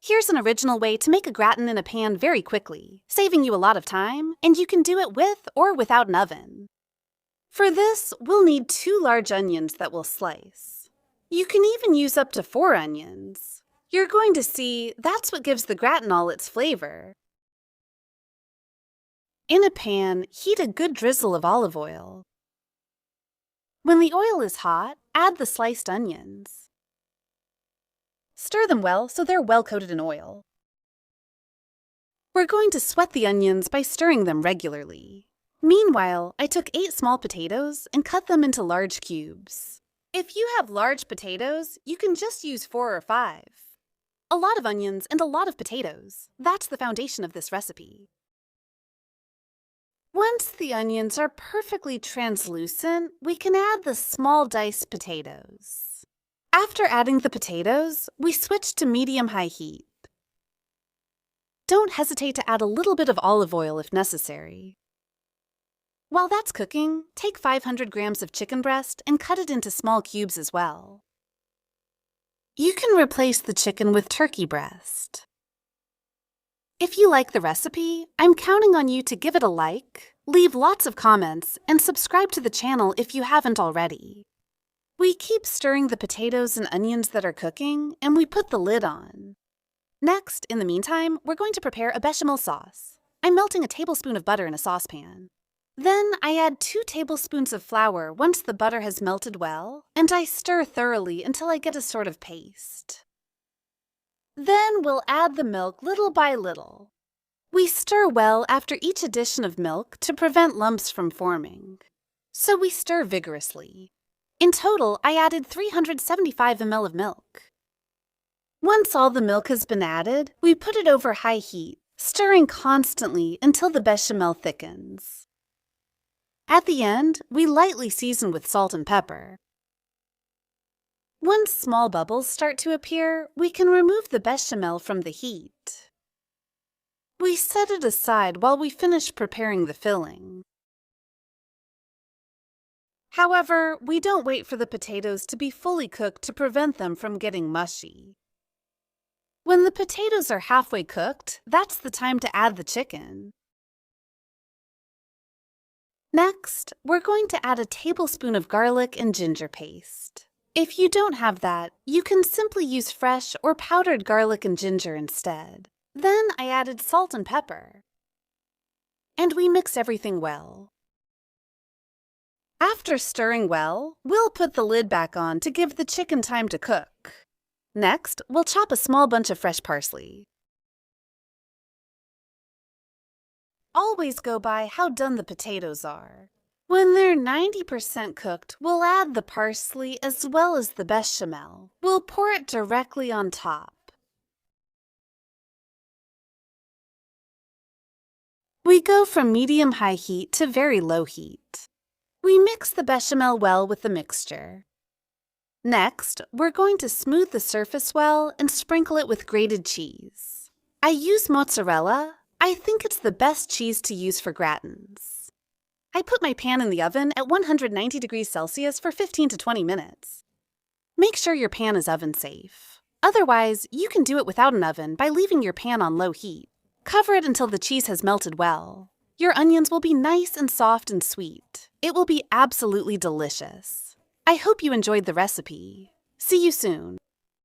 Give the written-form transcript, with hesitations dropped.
Here's an original way to make a gratin in a pan very quickly, saving you a lot of time, and you can do it with or without an oven. For this, we'll need 2 large onions that we'll slice. You can even use up to 4 onions. You're going to see that's what gives the gratin all its flavor. In a pan, heat a good drizzle of olive oil. When the oil is hot, add the sliced onions. Stir them well so they're well coated in oil. We're going to sweat the onions by stirring them regularly. Meanwhile, I took 8 small potatoes and cut them into large cubes. If you have large potatoes, you can just use 4 or 5. A lot of onions and a lot of potatoes. That's the foundation of this recipe. Once the onions are perfectly translucent, we can add the small diced potatoes. After adding the potatoes, we switch to medium-high heat. Don't hesitate to add a little bit of olive oil if necessary. While that's cooking, take 500 grams of chicken breast and cut it into small cubes as well. You can replace the chicken with turkey breast. If you like the recipe, I'm counting on you to give it a like, leave lots of comments, and subscribe to the channel if you haven't already. We keep stirring the potatoes and onions that are cooking, and we put the lid on. Next, in the meantime, we're going to prepare a bechamel sauce. I'm melting a tablespoon of butter in a saucepan. Then I add 2 tablespoons of flour once the butter has melted well, and I stir thoroughly until I get a sort of paste. Then we'll add the milk little by little. We stir well after each addition of milk to prevent lumps from forming. So we stir vigorously. In total, I added 375 ml of milk. Once all the milk has been added, we put it over high heat, stirring constantly until the bechamel thickens. At the end, we lightly season with salt and pepper. Once small bubbles start to appear, we can remove the bechamel from the heat. We set it aside while we finish preparing the filling. However, we don't wait for the potatoes to be fully cooked to prevent them from getting mushy. When the potatoes are halfway cooked, that's the time to add the chicken. Next, we're going to add a tablespoon of garlic and ginger paste. If you don't have that, you can simply use fresh or powdered garlic and ginger instead. Then I added salt and pepper. And we mix everything well. After stirring well, we'll put the lid back on to give the chicken time to cook. Next, we'll chop a small bunch of fresh parsley. Always go by how done the potatoes are. When they're 90% cooked, we'll add the parsley as well as the bechamel. We'll pour it directly on top. We go from medium-high heat to very low heat. We mix the bechamel well with the mixture. Next, we're going to smooth the surface well and sprinkle it with grated cheese. I use mozzarella. I think it's the best cheese to use for gratins. I put my pan in the oven at 190 degrees Celsius for 15 to 20 minutes. Make sure your pan is oven safe. Otherwise, you can do it without an oven by leaving your pan on low heat. Cover it until the cheese has melted well. Your onions will be nice and soft and sweet. It will be absolutely delicious. I hope you enjoyed the recipe. See you soon.